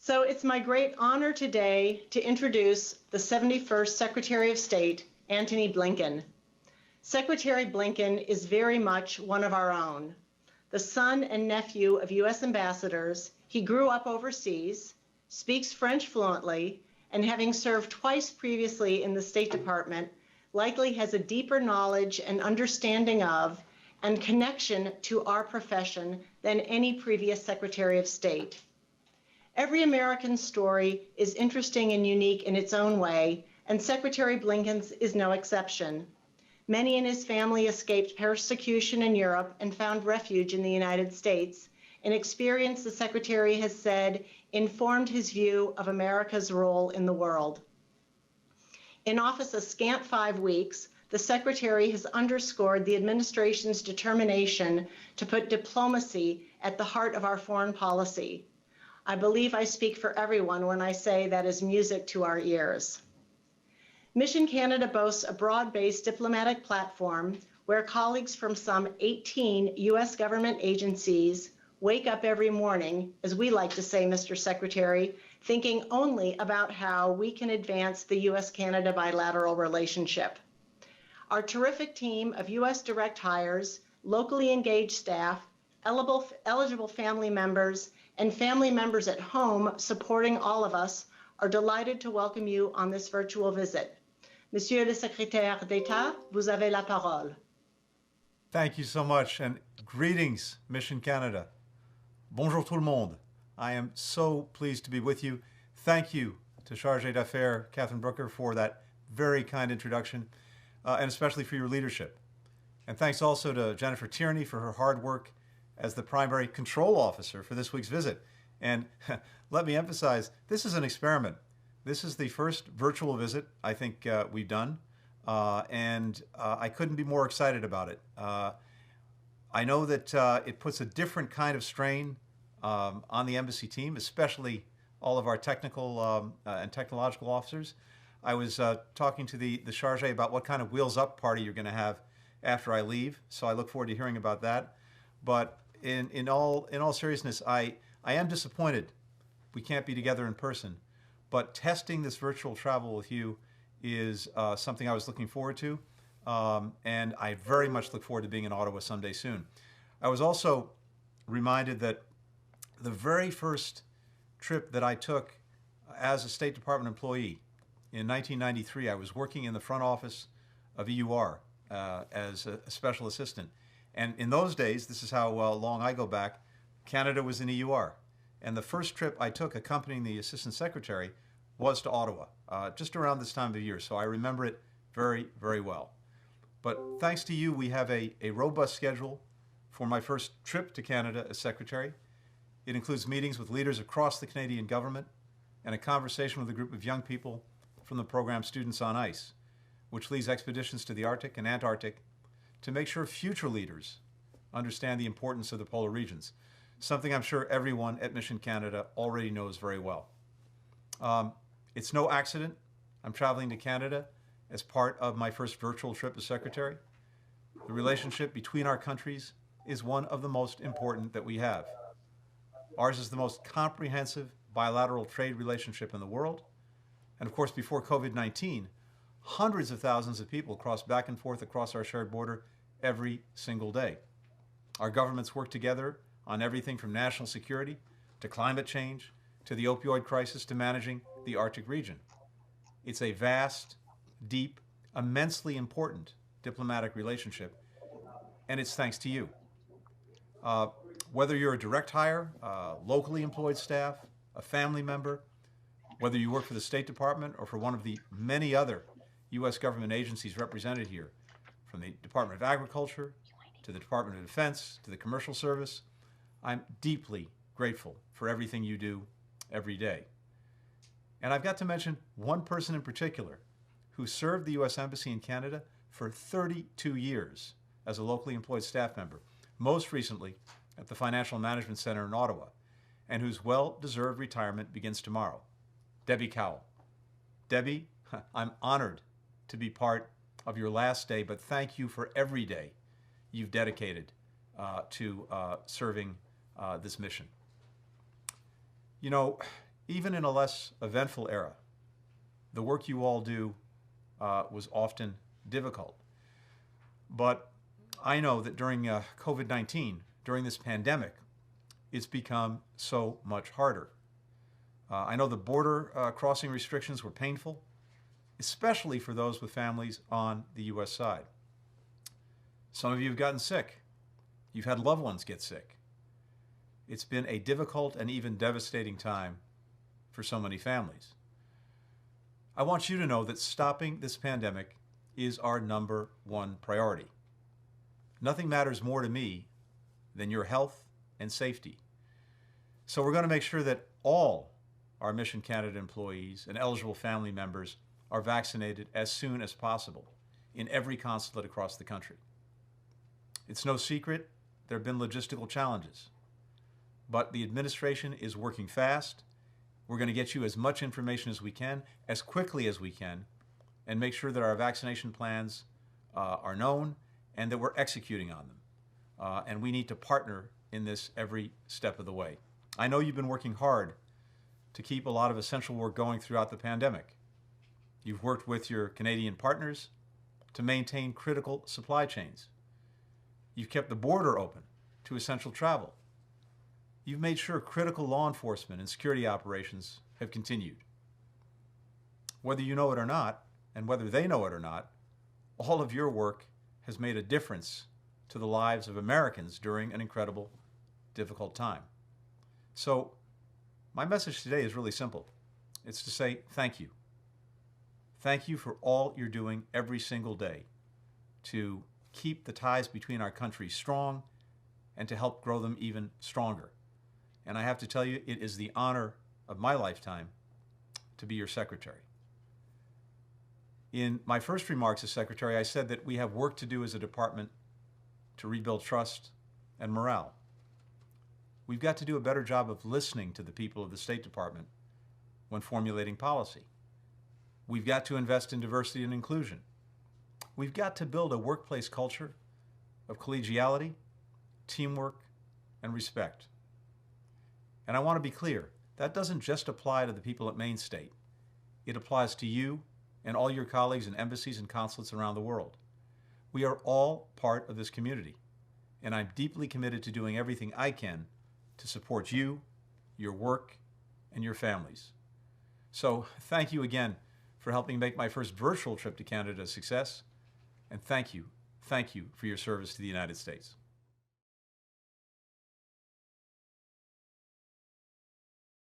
So it's my great honor today to introduce the 71st Secretary of State, Antony Blinken. Secretary Blinken is very much one of our own. The son and nephew of U.S. ambassadors, he grew up overseas, speaks French fluently, and having served twice previously in the State Department, likely has a deeper knowledge and understanding of and connection to our profession than any previous Secretary of State. Every American story is interesting and unique in its own way, and Secretary Blinken's is no exception. Many in his family escaped persecution in Europe and found refuge in the United States, an experience the Secretary has said informed his view of America's role in the world. In office a scant 5 weeks, the Secretary has underscored the administration's determination to put diplomacy at the heart of our foreign policy. I believe I speak for everyone when I say that is music to our ears. Mission Canada boasts a broad-based diplomatic platform where colleagues from some 18 U.S. government agencies wake up every morning, as we like to say, Mr. Secretary, thinking only about how we can advance the U.S.-Canada bilateral relationship. Our terrific team of U.S. direct hires, locally engaged staff, eligible family members, and family members at home supporting all of us are delighted to welcome you on this virtual visit. Monsieur le Secrétaire d'État, vous avez la parole. Thank you so much, and greetings, Mission Canada. Bonjour tout le monde. I am so pleased to be with you. Thank you to Chargée d'Affaires Catherine Brooker for that very kind introduction, and especially for your leadership. And thanks also to Jennifer Tierney for her hard work as the primary control officer for this week's visit. And let me emphasize, this is an experiment. This is the first virtual visit I think we've done, and I couldn't be more excited about it. I know that it puts a different kind of strain on the embassy team, especially all of our technical and technological officers. I was talking to the Chargé about what kind of wheels up party you're going to have after I leave, so I look forward to hearing about that. But in all seriousness, I am disappointed we can't be together in person. But testing this virtual travel with you is something I was looking forward to, and I very much look forward to being in Ottawa someday soon. I was also reminded that the very first trip that I took as a State Department employee in 1993, I was working in the front office of EUR as a special assistant. And in those days, this is how long I go back, Canada was in EUR. And the first trip I took accompanying the Assistant Secretary was to Ottawa, just around this time of year. So I remember it very, very well. But thanks to you, we have a robust schedule for my first trip to Canada as Secretary. It includes meetings with leaders across the Canadian government and a conversation with a group of young people from the program Students on Ice, which leads expeditions to the Arctic and Antarctic to make sure future leaders understand the importance of the polar regions, something I'm sure everyone at Mission Canada already knows very well. It's no accident I'm traveling to Canada as part of my first virtual trip as Secretary. The relationship between our countries is one of the most important that we have. Ours is the most comprehensive bilateral trade relationship in the world. And of course, before COVID-19, hundreds of thousands of people crossed back and forth across our shared border every single day. Our governments work together on everything from national security to climate change to the opioid crisis to managing the Arctic region. It's a vast, deep, immensely important diplomatic relationship, and it's thanks to you. Whether you're a direct hire, locally employed staff, a family member, whether you work for the State Department or for one of the many other U.S. government agencies represented here, from the Department of Agriculture to the Department of Defense to the Commercial Service, I'm deeply grateful for everything you do every day. And I've got to mention one person in particular who served the U.S. Embassy in Canada for 32 years as a locally employed staff member, most recently at the Financial Management Center in Ottawa, and whose well-deserved retirement begins tomorrow, Debbie Cowell. Debbie, I'm honored to be part of your last day, but thank you for every day you've dedicated to serving this mission. You know, Even in a less eventful era, the work you all do was often difficult. But I know that during COVID-19, during this pandemic, it's become so much harder. I know the border crossing restrictions were painful, especially for those with families on the U.S. side. Some of you have gotten sick. You've had loved ones get sick. It's been a difficult and even devastating time for so many families. I want you to know that stopping this pandemic is our #1 priority. Nothing matters more to me than your health and safety. So we're going to make sure that all our Mission Canada employees and eligible family members are vaccinated as soon as possible in every consulate across the country. It's no secret there have been logistical challenges, but the administration is working fast. We're going to get you as much information as we can, as quickly as we can, and make sure that our vaccination plans are known and that we're executing on them. And we need to partner in this every step of the way. I know you've been working hard to keep a lot of essential work going throughout the pandemic. You've worked with your Canadian partners to maintain critical supply chains. You've kept the border open to essential travel. You've made sure critical law enforcement and security operations have continued. Whether you know it or not, and whether they know it or not, all of your work has made a difference to the lives of Americans during an incredible, difficult time. So, my message today is really simple. It's to say thank you. Thank you for all you're doing every single day to keep the ties between our countries strong and to help grow them even stronger. And I have to tell you, it is the honor of my lifetime to be your secretary. In my first remarks as secretary, I said that we have work to do as a department to rebuild trust and morale. We've got to do a better job of listening to the people of the State Department when formulating policy. We've got to invest in diversity and inclusion. We've got to build a workplace culture of collegiality, teamwork, and respect. And I want to be clear, that doesn't just apply to the people at Maine State. It applies to you and all your colleagues in embassies and consulates around the world. We are all part of this community, and I'm deeply committed to doing everything I can to support you, your work, and your families. So thank you again for helping make my first virtual trip to Canada a success, and thank you for your service to the United States.